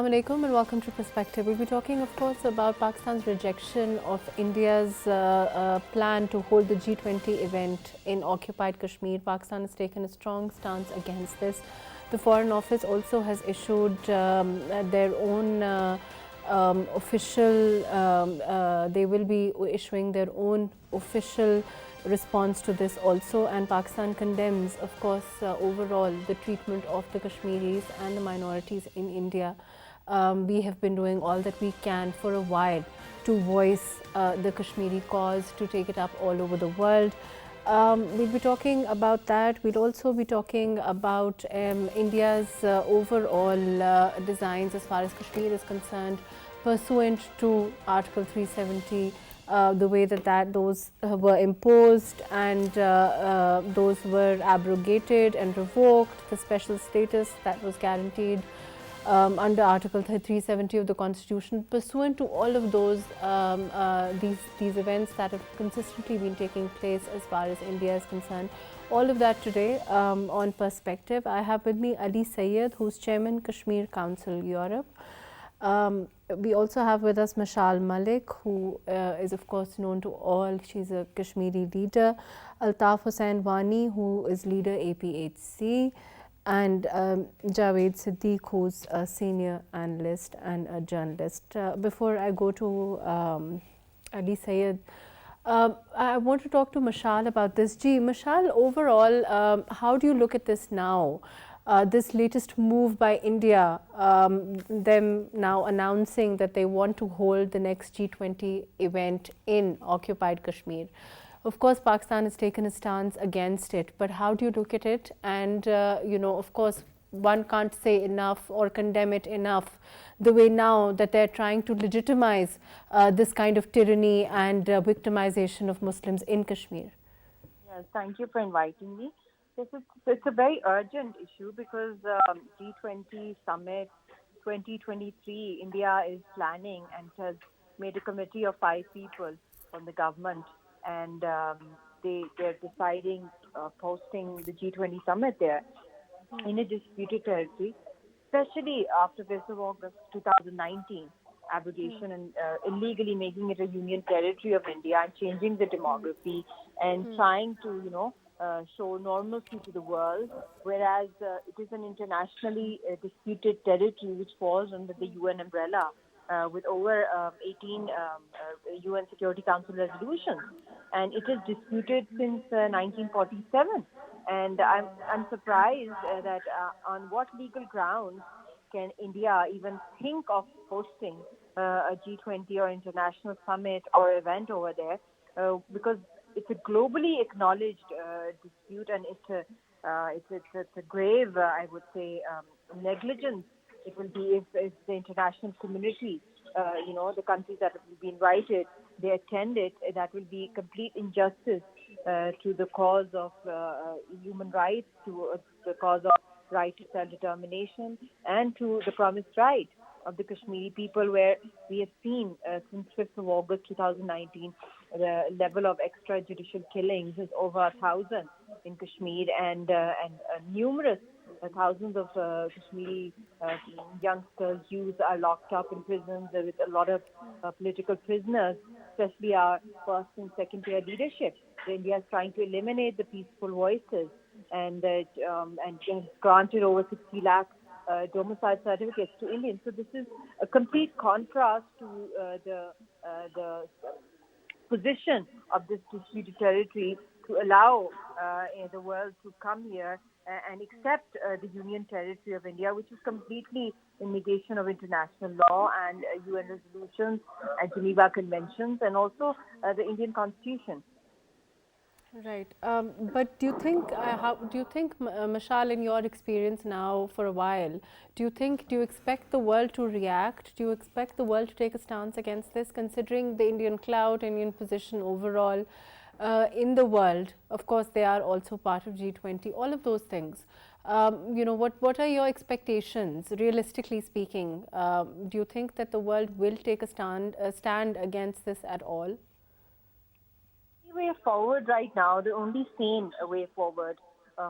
Assalamu alaikum and welcome to Perspective. We'll be talking, of course, about Pakistan's rejection of India's plan to hold the G20 event in occupied Kashmir. Pakistan has taken a strong stance against this. The Foreign Office also has issued their own they will be issuing their own official response to this also, and Pakistan condemns, of course, overall the treatment of the Kashmiris and the minorities in India. We have been doing all that we can for a while to voice the Kashmiri cause, to take it up all over the world. We'll be talking about that. We'll also be talking about India's overall designs as far as Kashmir is concerned, pursuant to Article 370, the way that those were imposed and those were abrogated and revoked, the special status that was guaranteed under Article 370 of the Constitution, pursuant to all of those these events that have consistently been taking place as far as India is concerned. All of that today on Perspective. I have with me Ali Sayed, who's Chairman, Kashmir Council, Europe. We also have with us Mashal Malik, who is of course known to all. She's a Kashmiri leader. Altaf Hussain Wani, who is leader APHC. And Javed Siddiq, who's a senior analyst and a journalist. Before I go to Ali Sayed, I want to talk to Mashal about this. Mashal, overall, how do you look at this now? This latest move by India, them now announcing that they want to hold the next G20 event in occupied Kashmir. Of course, Pakistan has taken a stance against it, but how do you look at it? And, of course, one can't say enough or condemn it enough, the way now that they're trying to legitimize this kind of tyranny and victimization of Muslims in Kashmir. Yes, thank you for inviting me. It's a very urgent issue because G20 Summit 2023, India is planning and has made a committee of 5 people from the government, and they're deciding posting the G20 Summit there in a disputed territory, especially after 1st of August 2019 abrogation and illegally making it a union territory of India and changing the demography and trying to, show normalcy to the world, whereas it is an internationally disputed territory which falls under the UN umbrella with over 18 UN Security Council resolutions. And it is disputed since 1947. And I'm surprised that on what legal grounds can India even think of hosting a G20 or international summit or event over there, because it's a globally acknowledged dispute, and it's a grave, I would say, negligence. It will be if the international community, the countries that will be invited, they attend it. That will be complete injustice to the cause of human rights, to the cause of right to self-determination, and to the promised right of the Kashmiri people, where we have seen since 5th of August 2019, the level of extrajudicial killings is over 1,000 in Kashmir, and numerous thousands of Kashmiri youngsters, youth are locked up in prisons with a lot of political prisoners, especially our first and second tier leadership. India is trying to eliminate the peaceful voices and granted over 60 lakh domicile certificates to Indians. So this is a complete contrast to the position of this disputed territory to allow the world to come here and accept the union territory of India, which is completely in negation of international law and UN resolutions and Geneva Conventions, and also the Indian Constitution. Right, but do you think, Mashal, in your experience now for a while, do you expect the world to react? Do you expect the world to take a stance against this, considering the Indian clout, Indian position overall in the world? Of course, they are also part of G20. All of those things. What are your expectations, realistically speaking? Do you think that the world will take a stand against this at all? Way forward right now, the only sane way forward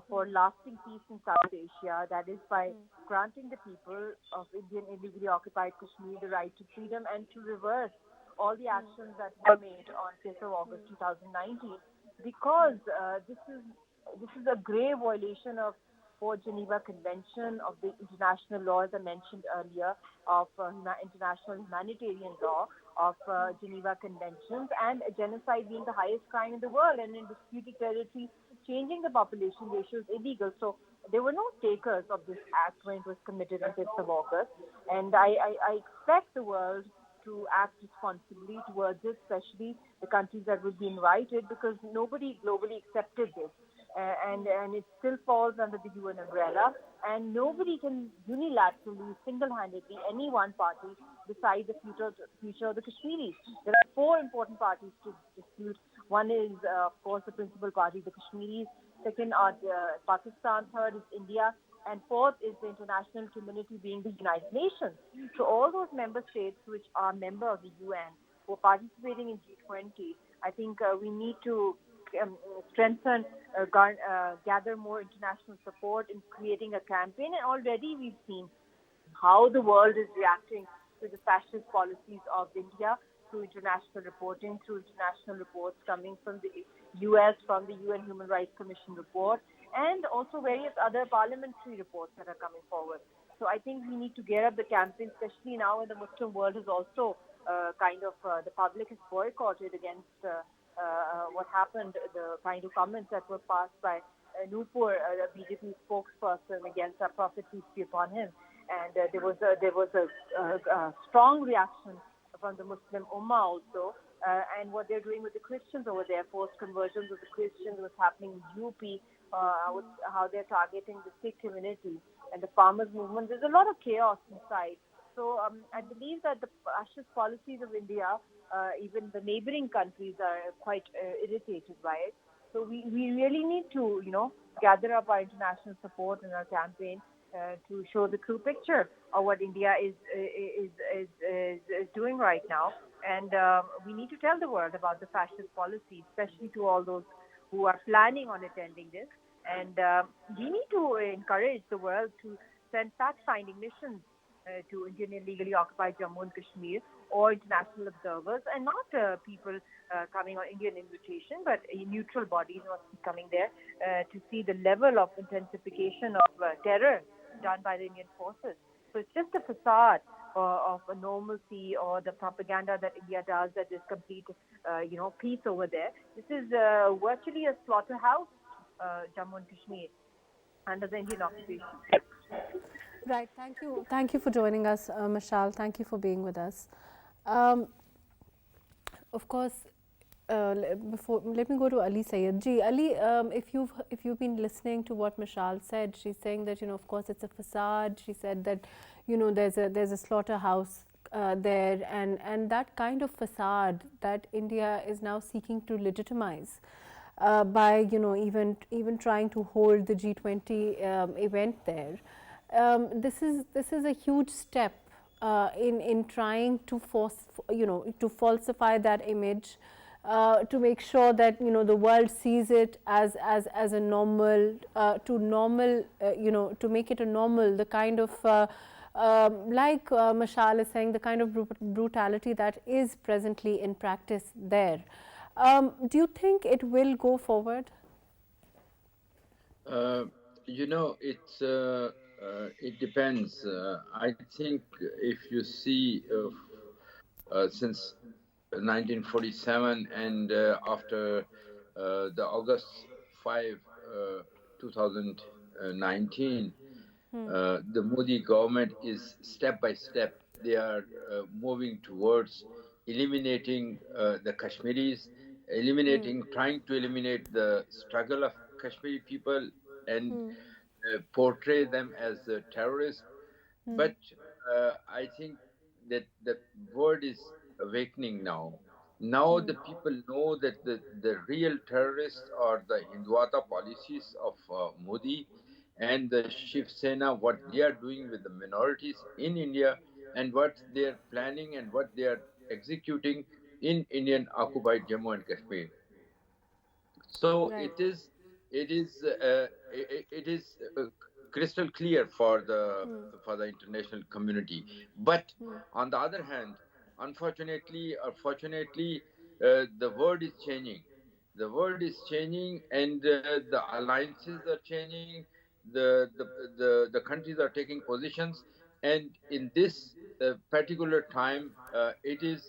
for lasting peace in South Asia. That is by granting the people of Indian illegally occupied Kashmir the right to freedom and to reverse all the actions that were made on 5th of August 2019, because this is a grave violation of Fourth Geneva Convention, of the international laws I mentioned earlier, of international humanitarian law, of Geneva Conventions, and genocide being the highest crime in the world, and in disputed territory, changing the population ratio is illegal. So there were no takers of this act when it was committed on 5th of August, and I expect the world to act responsibly towards it, especially the countries that would be invited, because nobody globally accepted this. And it still falls under the UN umbrella, and nobody can unilaterally, single-handedly, any one party decide the future of the Kashmiris. There are four important parties to dispute. One is, of course, the principal party, the Kashmiris. Second are Pakistan. Third is India. And fourth is the international community, being the United Nations. So all those member states which are member of the UN who are participating in G20, I think we need to strengthen, gather more international support in creating a campaign. And already we've seen how the world is reacting to the fascist policies of India through international reporting, through international reports coming from the US, from the UN Human Rights Commission report, and also various other parliamentary reports that are coming forward. So I think we need to gear up the campaign, especially now when the Muslim world has also the public has boycotted against what happened, the kind of comments that were passed by Nupur, a BJP spokesperson, against our Prophet, peace be upon him. And there was a strong reaction from the Muslim Ummah also, and what they're doing with the Christians over there, forced conversions of the Christians, what's happening in UP, how they're targeting the Sikh community and the farmers movement. There's a lot of chaos inside. So I believe that the fascist policies of India, even the neighboring countries, are quite irritated by it. So we really need to, gather up our international support in our campaign to show the true picture of what India is doing right now. And we need to tell the world about the fascist policy, especially to all those who are planning on attending this. And we need to encourage the world to send fact-finding missions to Indian illegally occupied Jammu and Kashmir, or international observers, and not people coming on Indian invitation, but neutral bodies must be coming there to see the level of intensification of terror done by the Indian forces. So it's just a facade of a normalcy, or the propaganda that India does, that there's complete, peace over there. This is virtually a slaughterhouse, Jammu and Kashmir, under the Indian occupation. Right. Thank you. Thank you for joining us, Mashal. Thank you for being with us. Um, of course, before, let me go to Ali Sayed. Ji, Ali, if you've been listening to what Mashal said, she's saying that, of course it's a facade. She said that, there's a slaughterhouse there, and that kind of facade that India is now seeking to legitimize by, even trying to hold the G20 event there. This is a huge step in trying to to falsify that image, to make sure that the world sees it as a normal, to make it a normal, the kind of like Mashal is saying, the kind of brutality that is presently in practice there. Do you think it will go forward? It depends. I think if you see since 1947 and after the August 5, 2019, the Modi government is step by step, they are moving towards eliminating the Kashmiris, trying to eliminate the struggle of Kashmiri people and portray them as terrorists. But I think that the world is awakening now. Now the people know that the real terrorists are the Hindutva policies of Modi and the Shiv Sena, what they are doing with the minorities in India, and what they are planning and what they are executing in Indian occupied Jammu and Kashmir. So Right. it is it is crystal clear for the international community. But on the other hand, unfortunately or fortunately, the world is changing. The world is changing, and the alliances are changing. The countries are taking positions, and in this particular time, it is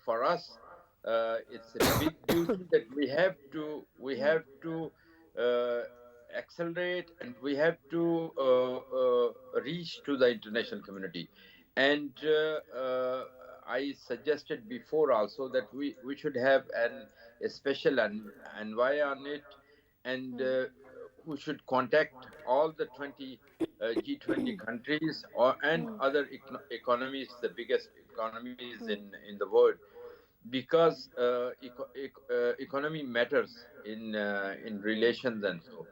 for us. It's a big duty that we have to uh, accelerate, and we have to reach to the international community. And I suggested before also that we should have a special envoy on it, and who should contact all the 20 G20 countries and other economies, the biggest economies in the world, because economy matters in relations and so.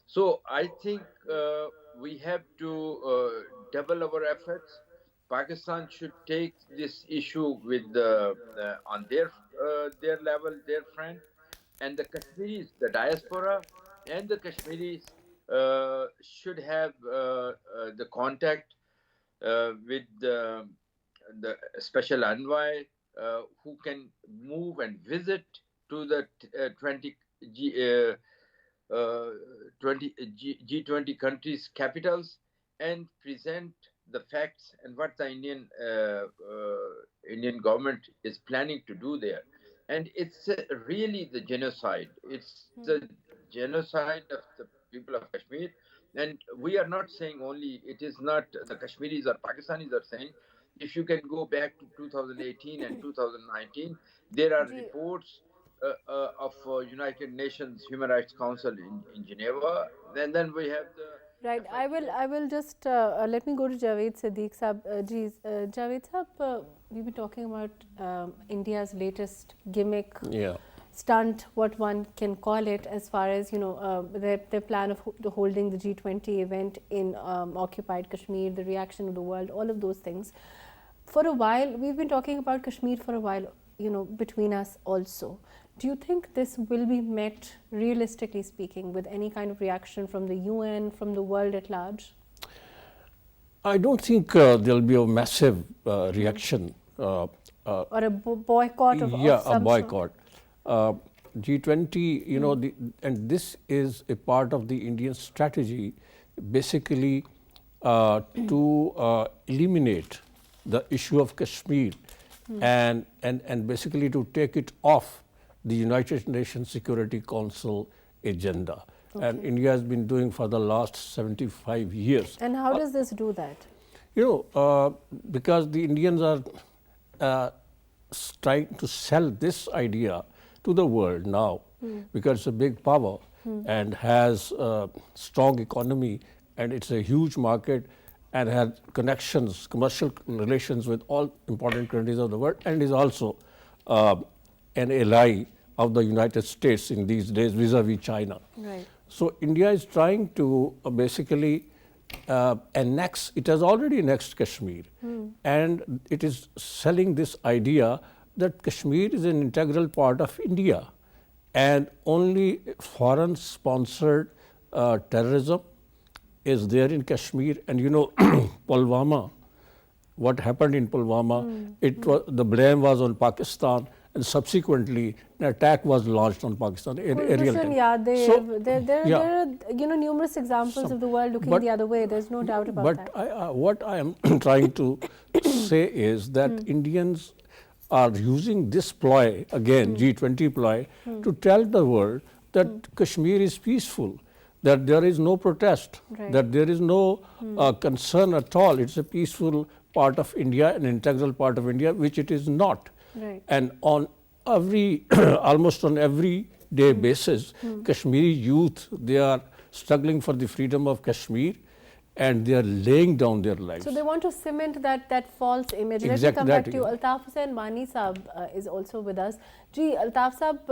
So I think we have to double our efforts. Pakistan should take this issue with on their level, their front, and the Kashmiris, the diaspora, and the Kashmiris should have the contact with the special envoy who can move and visit to the 20 G, uh, 20 G20 countries' capitals and present the facts and what the Indian government is planning to do there. And it's really the genocide. It's the genocide of the people of Kashmir. And we are not saying only, it is not the Kashmiris or Pakistanis are saying. If you can go back to 2018 and 2019, there are ji reports of United Nations Human Rights Council in Geneva. And then we have the Right. effective. I will just let me go to Javed Siddiq Sab. Javed Sab, we've been talking about India's latest gimmick, Yeah. stunt, what one can call it, as far as their plan of holding the G20 event in occupied Kashmir, the reaction of the world, all of those things. For a while, we've been talking about Kashmir for a while, between us also. Do you think this will be met, realistically speaking, with any kind of reaction from the UN, from the world at large? I don't think there'll be a massive reaction. Or a boycott of Yeah, a some boycott. G20, and this is a part of the Indian strategy, basically to eliminate the issue of Kashmir and basically to take it off the United Nations Security Council agenda. And India has been doing for the last 75 years. And how does this do that? Because the Indians are trying to sell this idea to the world now, because it's a big power and has a strong economy, and it's a huge market and has connections, commercial relations with all important countries of the world, and is also an ally of the United States in these days vis-a-vis China. Right. So India is trying to basically annex, it has already annexed Kashmir, and it is selling this idea that Kashmir is an integral part of India, and only foreign sponsored terrorism is there in Kashmir. And Pulwama, what happened in Pulwama, the blame was on Pakistan, and subsequently an attack was launched on Pakistan. Kulbhushan Yadav, there are numerous examples of the world looking the other way. There's no doubt about that. But what I am trying to say is that Indians are using this ploy, again, G20 ploy, to tell the world that Kashmir is peaceful, that there is no protest, that there is no concern at all. It's a peaceful part of India, an integral part of India, which it is not. Right. And on every, almost on every day basis, Kashmiri youth, they are struggling for the freedom of Kashmir, and they are laying down their lives. So they want to cement that false image. Let me Exactly come back that, to you. yeah. Altaf Hussain Mani Saab is also with us. Ji, Altaf Saab,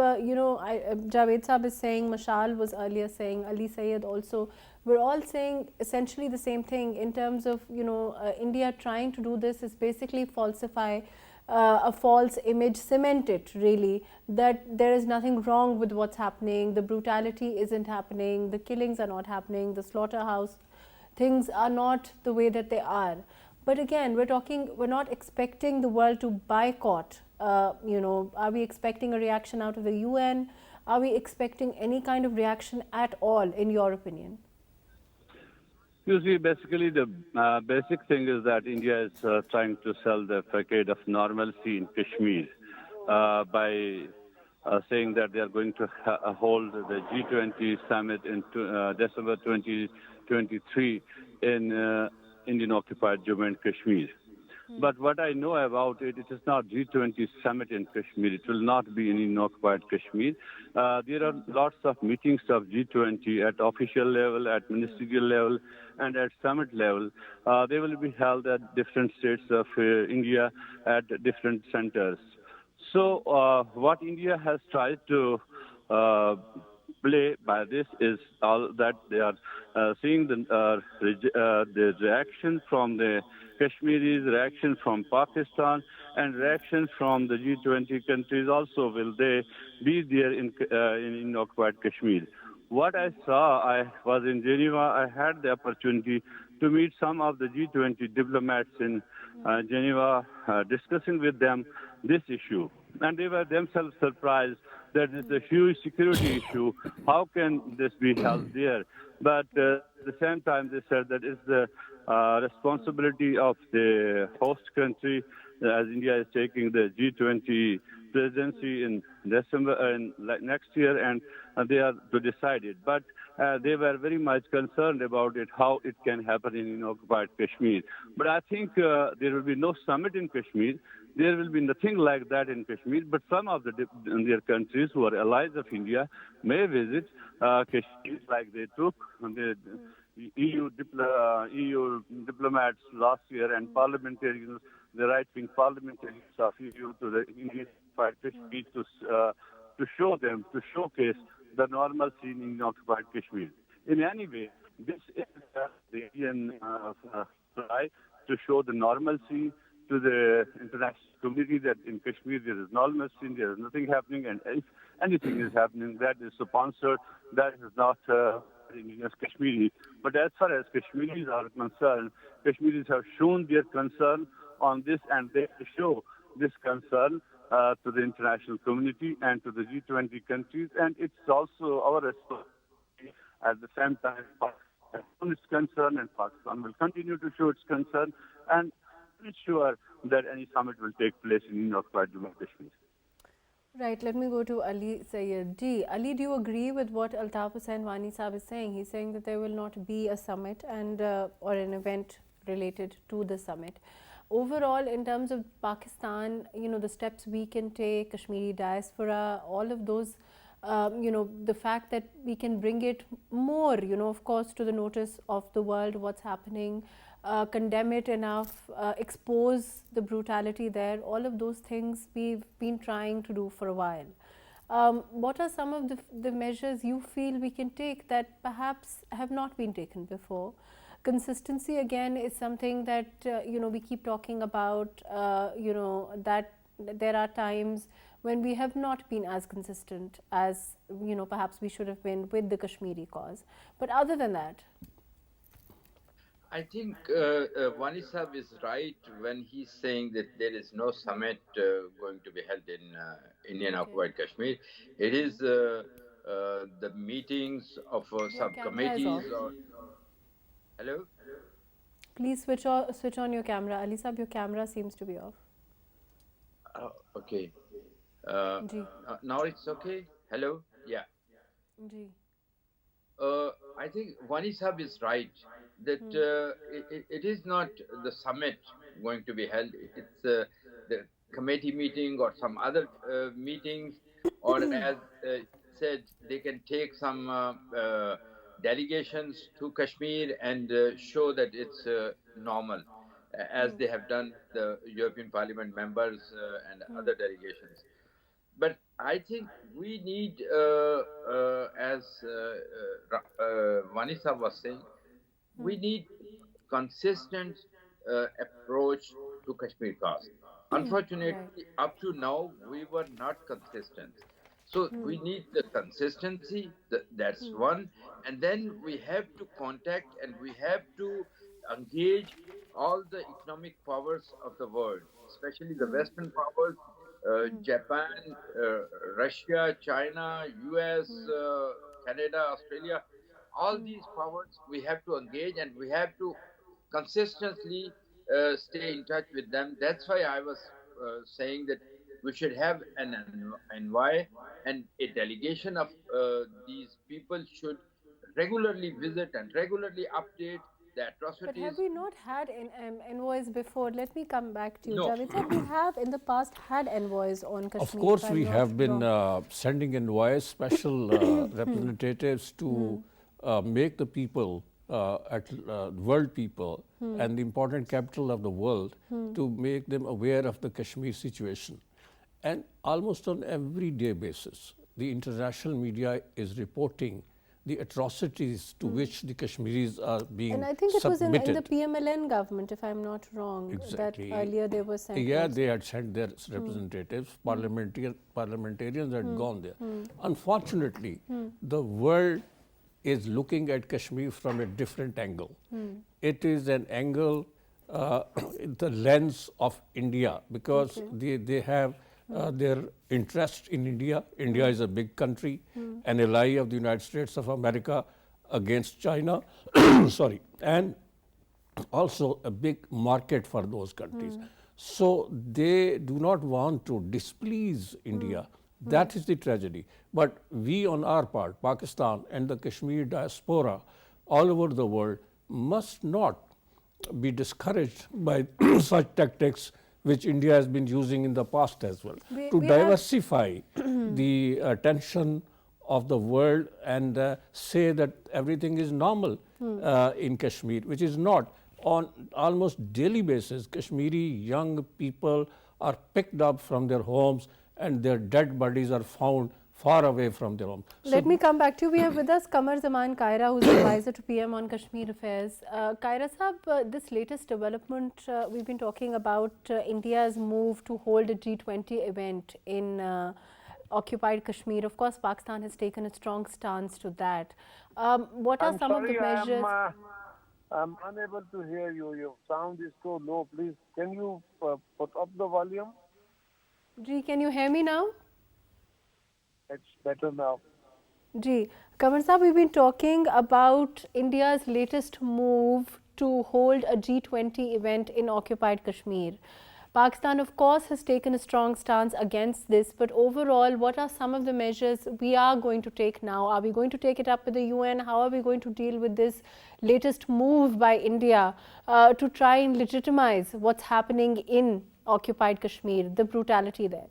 Javed Saab is saying, Mashal was earlier saying, Ali Sayyed also. We're all saying essentially the same thing in terms of, India trying to do this is basically falsify a false image, cement it really, that there is nothing wrong with what's happening, the brutality isn't happening, the killings are not happening, the slaughterhouse things are not the way that they are. But again, we're not expecting the world to boycott. Are we expecting a reaction out of the UN? Are we expecting any kind of reaction at all, in your opinion? You see, basically, the basic thing is that India is trying to sell the facade of normalcy in Kashmir by saying that they are going to hold the G20 summit in December 2023 in Indian occupied Jammu and Kashmir. But what I know about it, it is not G20 summit in Kashmir. It will not be in occupied Kashmir. There are lots of meetings of G20 at official level, at ministerial level, and at summit level. They will be held at different states of India at different centers. So what India has tried to play by this is all that they are seeing the reaction from the Kashmiris, reaction from Pakistan, and reaction from the G20 countries also. Will they be there in occupied Kashmir? What I saw, I was in Geneva. I had the opportunity to meet some of the G20 diplomats in Geneva, discussing with them this issue. And they were themselves surprised that it's a huge security issue. How can this be held there? But at the same time, they said that it's the responsibility of the host country, as India is taking the G20 presidency in December next year, and they are to decide it. But they were very much concerned about it, how it can happen in occupied Kashmir. But I think there will be no summit in Kashmir. There will be nothing like that in Kashmir. But some of their countries who are allies of India may visit Kashmir, like they took the EU diplomats last year and parliamentarians, the right-wing parliamentarians of EU to the Indian Kashmir to show them, to showcase the normal scene in occupied Kashmir. In any way, this is the Indian try to show the normalcy to the international community that in Kashmir there is normalcy, there is nothing happening, and if anything is happening, that is sponsored, that is not against Kashmiris. But as far as Kashmiris are concerned, Kashmiris have shown their concern on this, and they show this concern to the international community and to the G20 countries, and it's also our responsibility at the same time. Pakistan has shown its concern, and Pakistan will continue to show its concern, and ensure that any summit will take place in occupied Jammu and Kashmir. Right, let me go to Ali Sayyed. Ali, do you agree with what Altaf Hussain Wani Saab is saying? He's saying that there will not be a summit and or an event related to the summit. Overall, in terms of Pakistan, the steps we can take, Kashmiri diaspora, all of those, the fact that we can bring it more, of course, to the notice of the world, what's happening, condemn it enough, expose the brutality there, all of those things we've been trying to do for a while. What are some of the measures you feel we can take that perhaps have not been taken before? Consistency again is something that we keep talking about, that there are times when we have not been as consistent as perhaps we should have been with the Kashmiri cause. But other than that, I think Wani Sahib is right when he's saying that there is no summit going to be held in Indian occupied Kashmir. It is the meetings of your camera is off. subcommittees or. Hello? Please switch on your camera. Ali Sahib, your camera seems to be off. Okay. Ji. Now it's okay? Hello? Yeah. Ji. I think Wani Sahib is right that it is not the summit going to be held. It's the committee meeting or some other meetings, or as said, they can take some delegations to Kashmir and show that it's normal, as they have done with the European Parliament members and other delegations. But I think we need, as Vanessa was saying, we need consistent approach to Kashmir cause. Unfortunately, up to now, we were not consistent. So we need the consistency, that's one. And then we have to contact and we have to engage all the economic powers of the world, especially the Western powers, Japan, Russia, China, US, Canada, Australia. All these powers we have to engage and we have to consistently stay in touch with them. That's why I was saying that we should have an envoy, and a delegation of these people should regularly visit and regularly update the But have atrocities. we not had envoys before? Let me come back to you, No, Javed sir. We have in the past had envoys on Of Kashmir, if course, I'm we not have been wrong. sending envoys, special representatives to make the people, world people, and the important capital of the world, to make them aware of the Kashmir situation. And almost on every day basis, the international media is reporting the atrocities to which the Kashmiris are being And I think it was in the submitted. PMLN government, if I'm not wrong, that Exactly. earlier they were sent. Yeah, also. they had sent their representatives, parliamentarians had gone there. Unfortunately, the world is looking at Kashmir from a different angle. It is an angle, the lens of India, because they have their interest in India. India is a big country, an ally of the United States of America against China, sorry, and also a big market for those countries. So they do not want to displease India. That is the tragedy. But we on our part, Pakistan and the Kashmir diaspora all over the world, must not be discouraged by such tactics which India has been using in the past as well, to We have diversify the attention of the world and say that everything is normal in Kashmir, which is not. On almost daily basis, Kashmiri young people are picked up from their homes and their dead bodies are found far away from their home. Let me come back to you. We have with us Qamar Zaman Kaira, who is advisor to PM on Kashmir affairs. Kaira Sahab, this latest development, we've been talking about India's move to hold a G20 event in occupied Kashmir. Of course, Pakistan has taken a strong stance to that. What are I'm some sorry, of the measures? I'm unable to hear you. Your sound is so low. Please, can you put up the volume? Ji, can you hear me now? It's better now. Ji, Qamar Sahab, we've been talking about India's latest move to hold a G20 event in occupied Kashmir. Pakistan, of course, has taken a strong stance against this, but overall, what are some of the measures we are going to take now? Are we going to take it up with the UN? How are we going to deal with this latest move by India to try and legitimize what's happening in occupied Kashmir, the brutality there?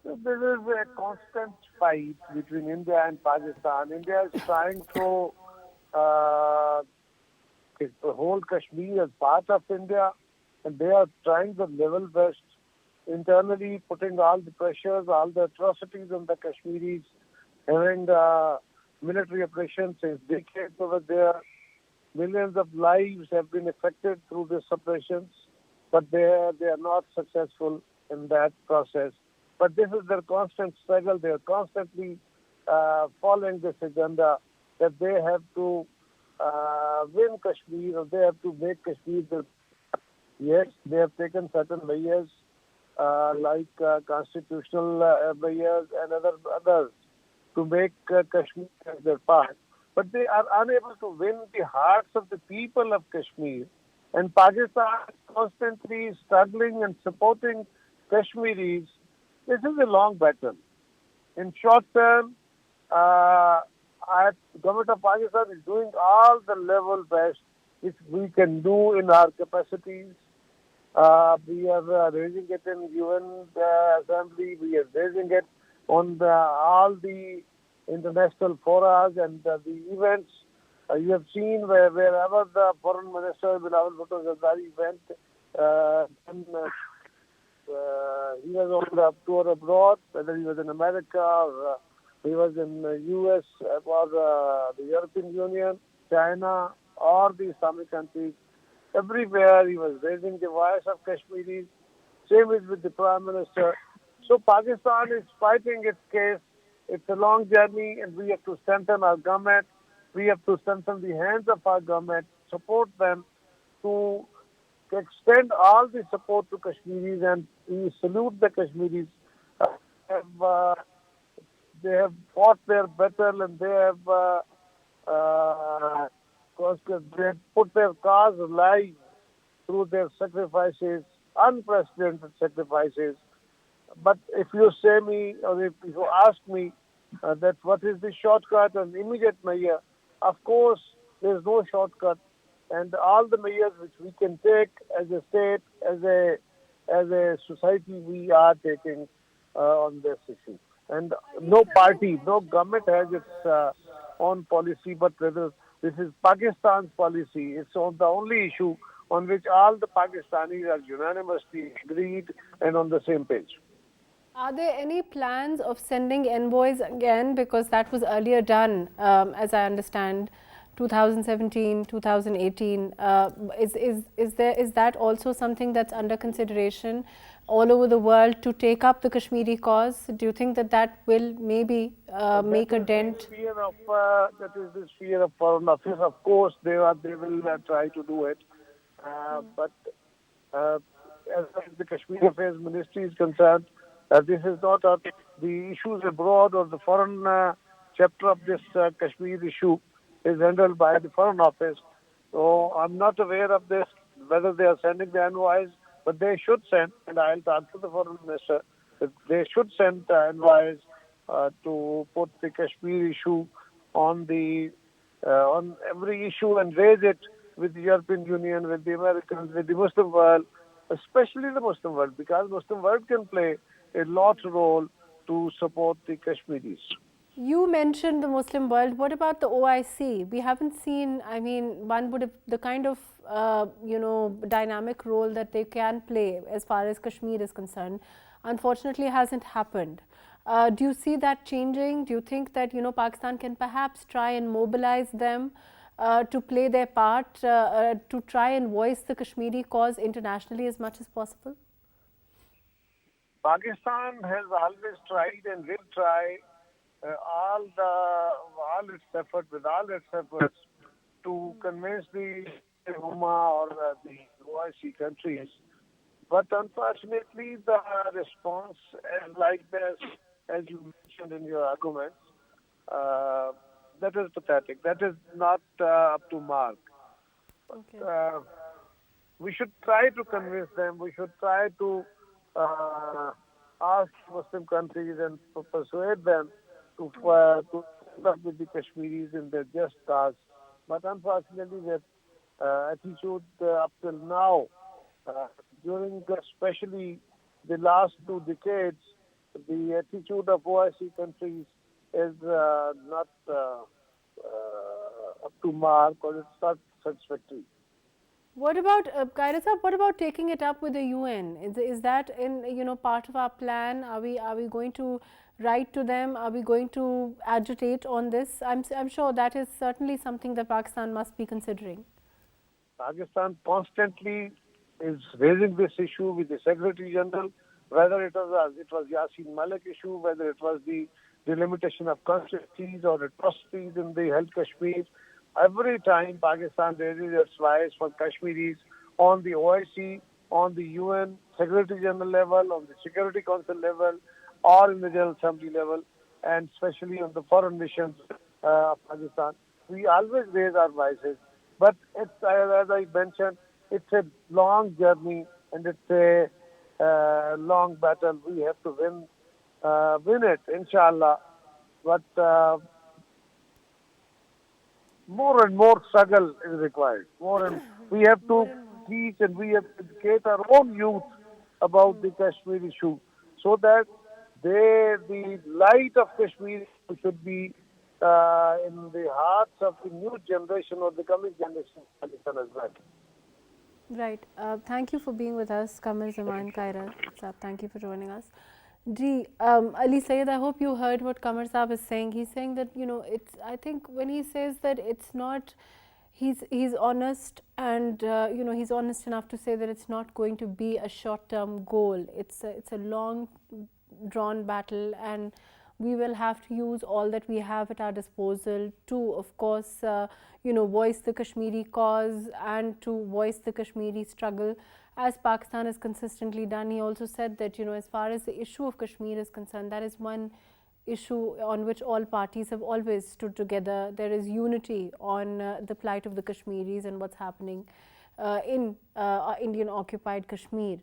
So there is a constant fight between India and Pakistan. India is trying to hold Kashmir as part of India, and they are trying the level best internally, putting all the pressures, all the atrocities on the Kashmiris, having military operations since decades over there. Millions of lives have been affected through these operations, but they are not successful in that process. But this is their constant struggle. They are constantly following this agenda that they have to win Kashmir, or they have to make Kashmir their. Yes, they have taken certain measures like constitutional measures and others to make Kashmir their part. But they are unable to win the hearts of the people of Kashmir. And Pakistan is constantly struggling and supporting Kashmiris. This is a long battle. In short term, the government of Pakistan is doing all the level best which we can do in our capacities. We are raising it in UN Assembly. We are raising it on all the international forums and the events. You have seen wherever the foreign minister Bilawal Bhutto Zardari went, he was on the tour abroad, whether he was in America or he was in the US or the European Union, China, or the Islamic countries. Everywhere he was raising the voice of Kashmiris. Same is with the Prime Minister. So Pakistan is fighting its case. It's a long journey, and we have to strengthen our government. We have to strengthen the hands of our government, support them to extend all the support to Kashmiris, and we salute the Kashmiris. Have, they have fought their battle, and they have they have put their cause alive through their sacrifices, unprecedented sacrifices. But if you say me, or if you ask me that what is the shortcut and immediate measure, of course there is no shortcut, and all the measures which we can take as a state, as a society, we are taking on this issue. And no party, no government has its own policy, but rather this is Pakistan's policy. It's on the only issue on which all the Pakistanis are unanimously agreed and on the same page. Are there any plans of sending envoys again? Because that was earlier done, as I understand, 2017, 2018. Is that also something that's under consideration all over the world to take up the Kashmiri cause? Do you think that will maybe make a dent? That is this fear of foreign affairs. Of course, they will try to do it, but as far as the Kashmir Affairs Ministry is concerned, this is not the issues abroad or the foreign chapter of this Kashmir issue is handled by the Foreign Office. So I'm not aware of this, whether they are sending the envoys, but they should send, and I'll talk to the Foreign Minister, that they should send envoys to put the Kashmir issue on every issue and raise it with the European Union, with the Americans, with the Muslim world, especially the Muslim world, because Muslim world can play a lot role to support the Kashmiris. You mentioned the Muslim world. What about the OIC? We haven't seen, I mean, one would have, the kind of, dynamic role that they can play as far as Kashmir is concerned, unfortunately hasn't happened. Do you see that changing? Do you think that, Pakistan can perhaps try and mobilize them to play their part, to try and voice the Kashmiri cause internationally as much as possible? Pakistan has always tried and will try all its efforts to convince the Ummah or the OIC countries. But unfortunately, the response is like this, as you mentioned in your arguments, that is pathetic. That is not up to mark. Okay. We should try to convince them. We should try to ask Muslim countries and persuade them to stand up with the Kashmiris in their just cause. But unfortunately, their attitude up till now, during especially the last 2 decades, the attitude of OIC countries is not up to mark, or it's not satisfactory. What about, Khaira Sahab, what about taking it up with the UN? Is that in, part of our plan? Are we going to write to them? Are we going to agitate on this? I'm sure that is certainly something that Pakistan must be considering. Pakistan constantly is raising this issue with the Secretary General, whether it was Yasin Malik issue, whether it was the delimitation of constituencies or atrocities in the held Kashmir. Every time Pakistan raises its voice for Kashmiris on the OIC, on the UN Secretary General level, on the Security Council level, or in the General Assembly level, and especially on the foreign missions of Pakistan, we always raise our voices. But it's, as I mentioned, it's a long journey and it's a long battle. We have to win it, inshallah. But more and more struggle is required. We have to teach and we have to educate our own youth about the Kashmir issue, so that the light of Kashmir should be in the hearts of the new generation or the coming generation as well. Right. Thank you for being with us, Qamar Zaman, Khaira Sahab. Thank you for joining us. Ali Syed, I hope you heard what Qamar Sahab is saying. He's saying that, I think when he says that it's not, he's honest, and he's honest enough to say that it's not going to be a short-term goal. It's a long drawn battle, and we will have to use all that we have at our disposal to, of course, voice the Kashmiri cause and to voice the Kashmiri struggle, as Pakistan has consistently done. He also said that, as far as the issue of Kashmir is concerned, that is one issue on which all parties have always stood together. There is unity on the plight of the Kashmiris and what's happening in Indian occupied Kashmir.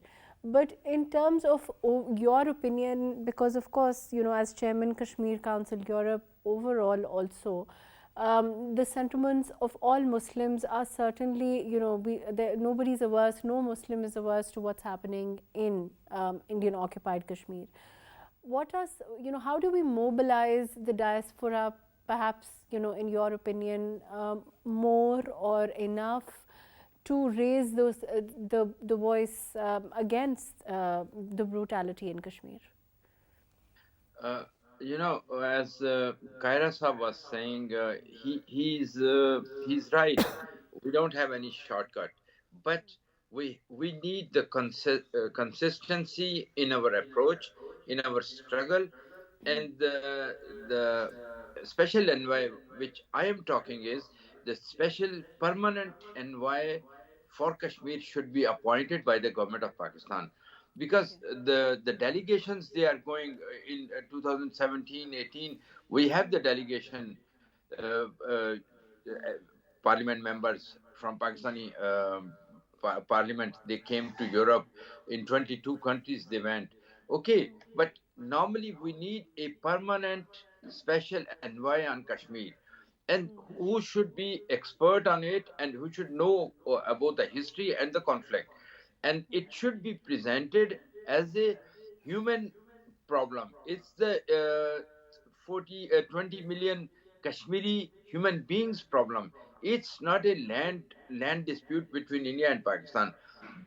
But in terms of your opinion, because of course, as Chairman Kashmir Council Europe overall also, the sentiments of all Muslims are certainly, nobody's averse, no Muslim is averse to what's happening in Indian occupied Kashmir. How do we mobilize the diaspora, perhaps, in your opinion, more or enough to raise the voice against the brutality in Kashmir? As Kaira Sahab was saying, he's right. We don't have any shortcut, but we need the consistency in our approach, in our struggle, and the special envoy which I am talking is the special permanent envoy for Kashmir should be appointed by the government of Pakistan, because the delegations they are going in 2017-18, we have the delegation uh, uh, parliament members from Pakistani parliament. They came to Europe. In 22 countries they went. Okay, but normally we need a permanent special envoy on Kashmir, and who should be expert on it and who should know about the history and the conflict, and it should be presented as a human problem. It's the 20 million Kashmiri human beings problem. It's not a land dispute between India and Pakistan.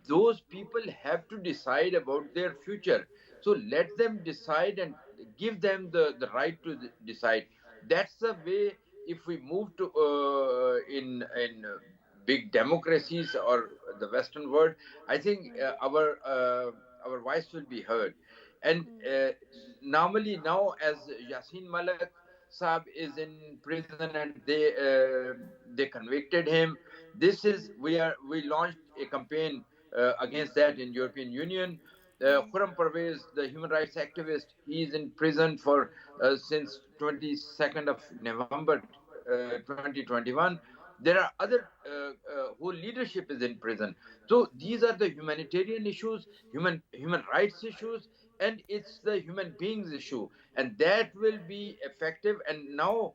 Those people have to decide about their future. So let them decide and give them the right to decide. That's the way. If we move to in big democracies or the Western world, I think our voice will be heard. And normally now, as Yasin Malik Saab is in prison and they convicted him. This is we launched a campaign against that in European Union. Khurram Parvez, the human rights activist, he is in prison for since 22nd of November 2021. There are other whole leadership is in prison. So these are the humanitarian issues, human rights issues, and it's the human beings issue, and that will be effective. And now,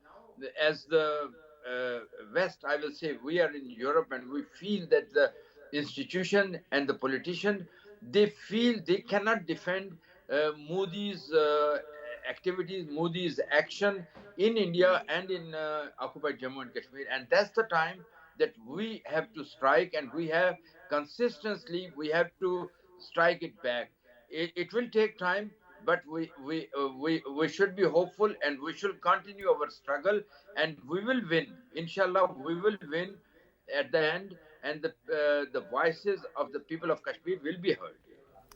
as the uh, West, I will say, we are in Europe, and we feel that the institution and the politician, they feel they cannot defend Modi's activities, Modi's action in India and in occupied Jammu and Kashmir. And that's the time that we have to strike, and we have consistently, we have to strike it back. It will take time, but we should be hopeful, and we should continue our struggle, and we will win. Inshallah, we will win at the end, and the voices of the people of Kashmir will be heard.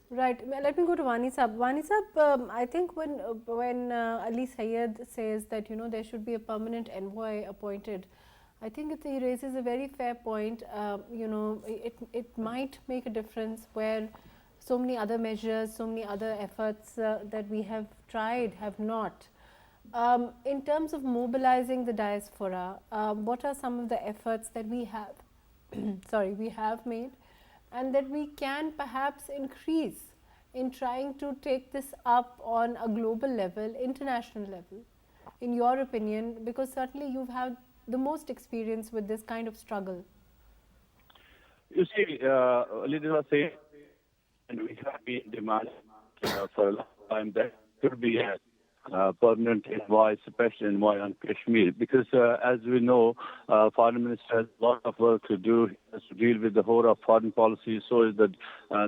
Right. Let me go to Wani Saab. Wani Saab, I think when Ali Syed says that there should be a permanent envoy appointed, I think he raises a very fair point. It might make a difference where so many other measures, so many other efforts that we have tried have not. In terms of mobilizing the diaspora, what are some of the efforts that we have, we have made, and that we can perhaps increase in trying to take this up on a global level, international level, in your opinion, because certainly you've had the most experience with this kind of struggle? You see, Lydia was saying, and we have been demanding for a long time that should be a permanent envoy, special envoy on Kashmir, because as we know, Foreign Minister has a lot of work to do has to deal with the whole of foreign policy. So is that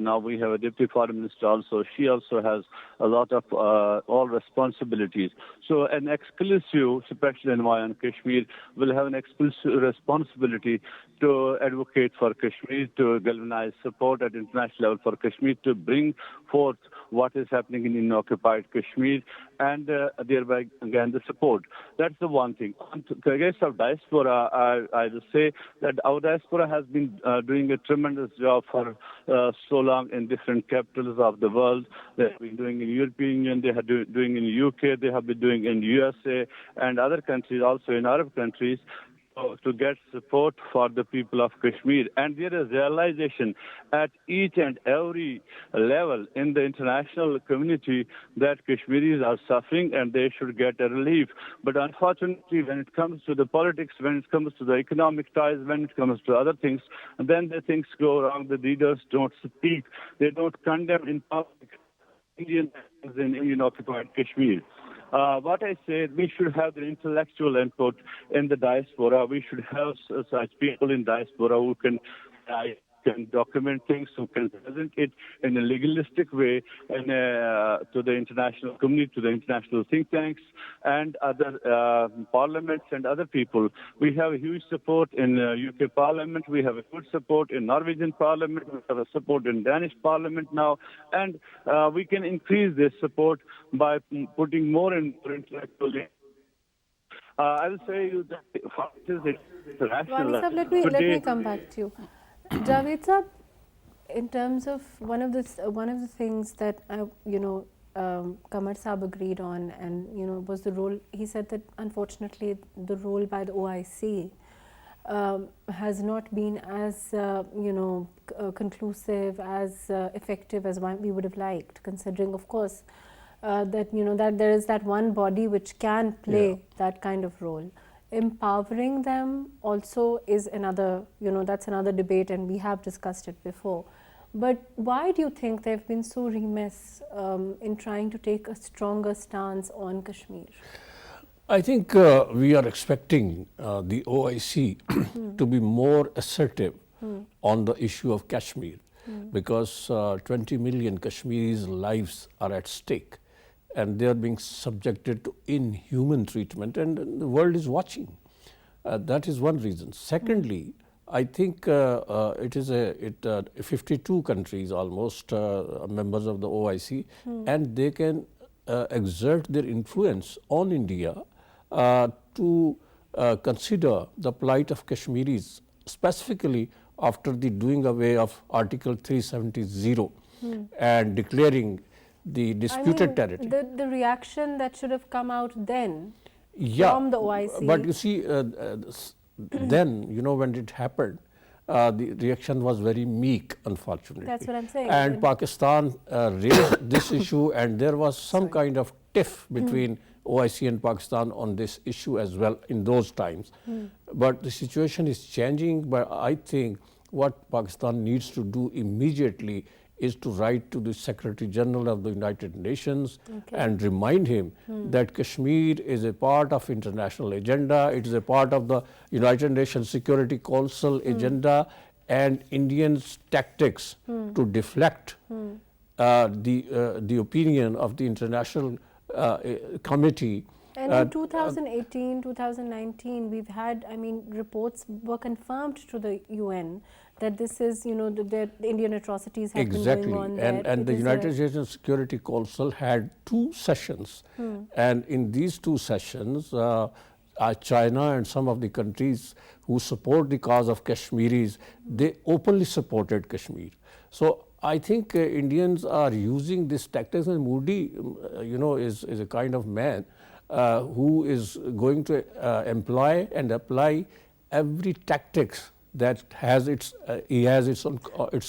now we have a deputy foreign minister also. She also has a lot of all responsibilities. So an exclusive special envoy on Kashmir will have an exclusive responsibility to advocate for Kashmir, to galvanize support at international level for Kashmir, to bring forth what is happening in occupied Kashmir, and thereby again the support. That's the one thing. On the case of diaspora, I will say that our diaspora has been doing a tremendous job for so long in different capitals of the world. They have been doing in the European Union, they have been doing in the UK, they have been doing in the USA and other countries, also in Arab countries, to get support for the people of Kashmir. And there is realization at each and every level in the international community that Kashmiris are suffering and they should get a relief. But unfortunately, when it comes to the politics, when it comes to the economic ties, when it comes to other things, then the things go wrong. The leaders don't speak. They don't condemn in public Indian in Indian-occupied Kashmir. What I said, we should have the intellectual input in the diaspora. We should have such people in diaspora who can document things, who can present it in a legalistic way and to the international community, to the international think tanks and other parliaments and other people. We have a huge support in UK Parliament. We have a good support in Norwegian Parliament. We have a support in Danish Parliament now. And we can increase this support by putting more and more intellectual. I will say you that it's rational. Wani Sahab, let me come back to you. Javed Sahab, in terms of one of the things that Qamar Sahab agreed on, and was the role. He said that unfortunately the role by the OIC has not been as conclusive, as effective as we would have liked, considering, of course, that that there is that one body which can play that kind of role. Empowering them also is another, that's another debate, and we have discussed it before. But why do you think they've been so remiss in trying to take a stronger stance on Kashmir? I think we are expecting the OIC to be more assertive on the issue of Kashmir, because 20 million Kashmiris' lives are at stake. And they are being subjected to inhuman treatment, and the world is watching. That is one reason. Secondly, I think it is 52 countries almost members of the OIC, and they can exert their influence on India to consider the plight of Kashmiris, specifically after the doing away of Article 370 and declaring the disputed territory. The reaction that should have come out then from the OIC. But you see, then, when it happened, the reaction was very meek, unfortunately. That's what I'm saying. And Pakistan raised this issue, and there was some kind of tiff between OIC and Pakistan on this issue as well in those times. But the situation is changing, but I think what Pakistan needs to do immediately is to write to the Secretary General of the United Nations and remind him that Kashmir is a part of international agenda, it is a part of the United Nations Security Council agenda, and Indians' tactics to deflect the opinion of the international committee. And in 2018, 2019, we've had, reports were confirmed to the UN that this is, the Indian atrocities have been going on there. And the United Nations Security Council had 2 sessions. And in these 2 sessions, China and some of the countries who support the cause of Kashmiris, they openly supported Kashmir. So I think Indians are using this tactics, and Modi, is a kind of man who is going to employ and apply every tactics that has its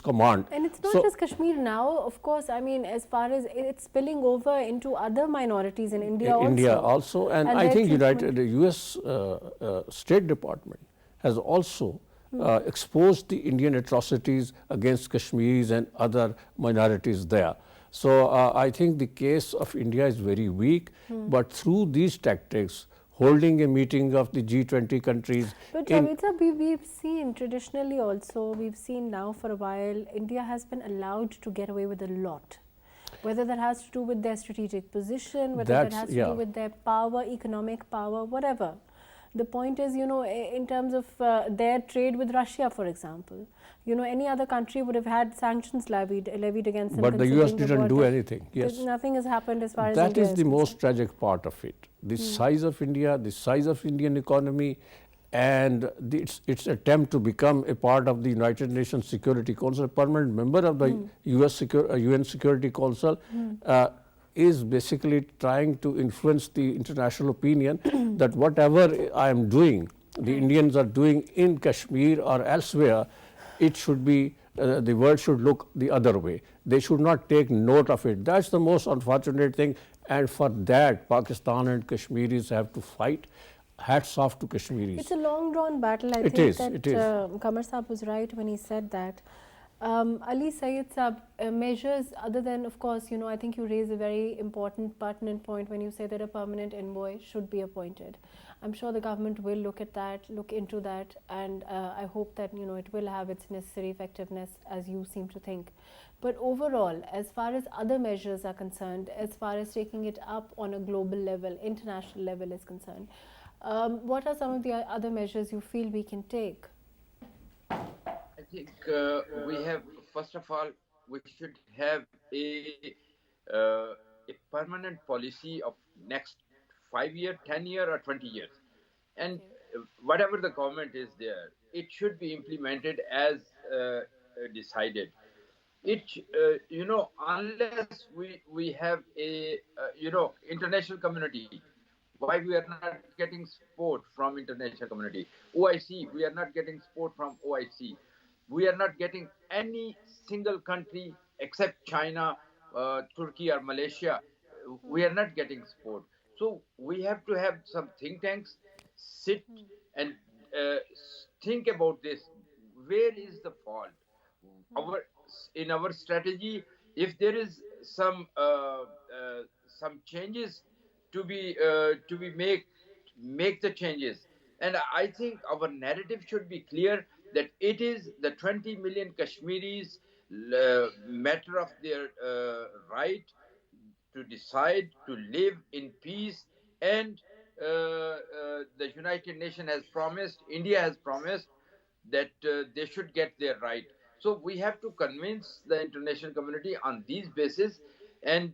command. And it's not just Kashmir now, of course. As far as it's spilling over into other minorities in India also. And I think the US State Department has also exposed the Indian atrocities against Kashmiris and other minorities there. So I think the case of India is very weak, but through these tactics, holding a meeting of the G20 countries. But Javed sir, we've seen traditionally also, we've seen now for a while, India has been allowed to get away with a lot. Whether that has to do with their strategic position, whether that has to do with their power, economic power, whatever. The point is, you know, in terms of their trade with Russia, for example, you know, any other country would have had sanctions levied against them. But the US didn't do anything. Yes. Nothing has happened as far as that India is the most tragic part of it. The size of India, the size of Indian economy, and its attempt to become a part of the United Nations Security Council, a permanent member of the UN Security Council, is basically trying to influence the international opinion that whatever I am doing, the Indians are doing in Kashmir or elsewhere, it should be, the world should look the other way. They should not take note of it. That's the most unfortunate thing, and for that Pakistan and Kashmiris have to fight. Hats off to Kashmiris. It's a long drawn battle. I think that Qamar Saab was right when he said that. Ali Syed Saab, measures other than, of course, you know, I think you raise a very important, pertinent point when you say that a permanent envoy should be appointed. I'm sure the government will look at that, look into that, and I hope that, you know, it will have its necessary effectiveness, as you seem to think. But overall, as far as other measures are concerned, as far as taking it up on a global level, international level is concerned, what are some of the other measures you feel we can take? I think we have, first of all, we should have a permanent policy of next 5 year, 10 year or 20 years. And whatever the government is there, it should be implemented as decided. It, you know, unless we have a, you know, international community, why we are not getting support from international community? OIC, we are not getting support from OIC. We are not getting any single country except China, Turkey or Malaysia. We are not getting support. So we have to have some think tanks sit and think about this. Where is the fault? In our strategy, if there is some changes to be make the changes. And I think our narrative should be clear that it is the 20 million Kashmiris matter of their right to decide to live in peace, and the United Nations has promised, India has promised that they should get their right. So we have to convince the international community on these basis. And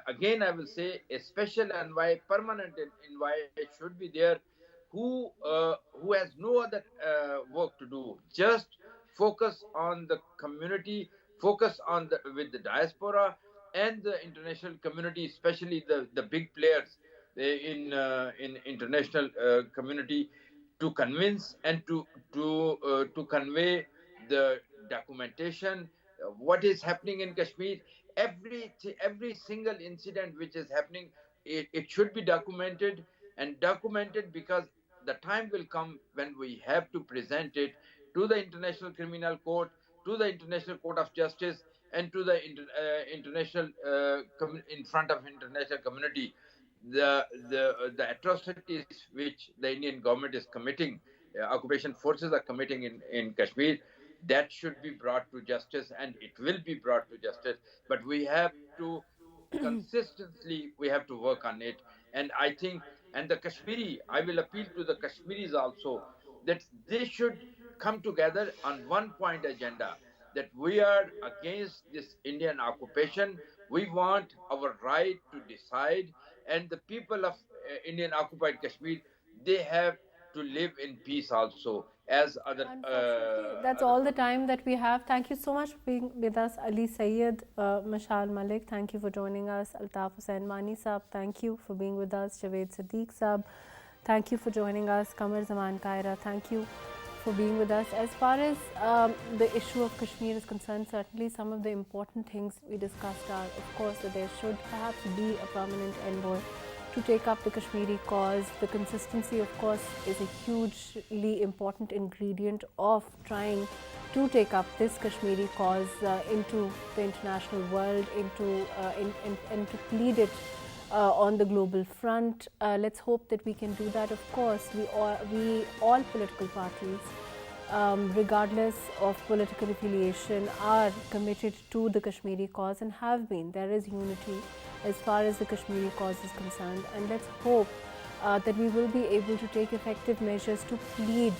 again, I will say a special envoy, permanent envoy should be there, who has no other work to do. Just focus on the community, focus on with the diaspora and the international community, especially the big players in international community, to convince and to convey the documentation, what is happening in Kashmir. Every single incident which is happening, it should be documented, and documented because the time will come when we have to present it to the International Criminal Court, to the International Court of Justice, and to the international in front of international community. The atrocities which the Indian government is committing, occupation forces are committing in Kashmir, that should be brought to justice, and it will be brought to justice. But we have to consistently, we have to work on it. And I think, and the Kashmiri, I will appeal to the Kashmiris also, that they should come together on one point agenda, that we are against this Indian occupation. We want our right to decide, and the people of Indian occupied Kashmir, they have to live in peace also, as other. Unfortunately, that's all the time that we have. Thank you so much for being with us, Ali Syed, Mashal Malik. Thank you for joining us. Altaf Hussain Mani Saab, thank you for being with us. Javed Siddiq Saab, thank you for joining us. Qamar Zaman Kaira, thank you for being with us. As far as the issue of Kashmir is concerned, certainly some of the important things we discussed are, of course, that there should perhaps be a permanent envoy to take up the Kashmiri cause. The consistency, of course, is a hugely important ingredient of trying to take up this Kashmiri cause into the international world, and to plead it on the global front. Let's hope that we can do that. Of course, we all political parties, regardless of political affiliation, are committed to the Kashmiri cause and have been. There is unity as far as the Kashmiri cause is concerned, and let's hope that we will be able to take effective measures to plead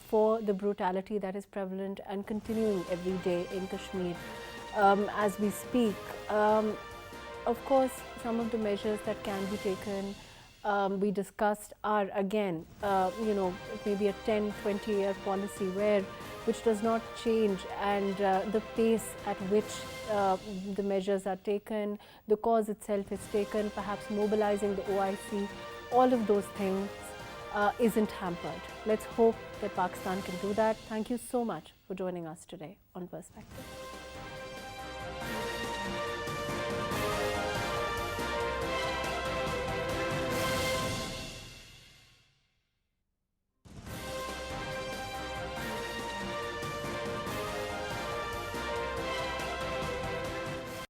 for the brutality that is prevalent and continuing every day in Kashmir as we speak. Of course, some of the measures that can be taken, we discussed, are again, maybe a 10-20-year policy which does not change, and the pace at which the measures are taken, the cause itself is taken, perhaps mobilizing the OIC, all of those things isn't hampered. Let's hope that Pakistan can do that. Thank you so much for joining us today on Perspective.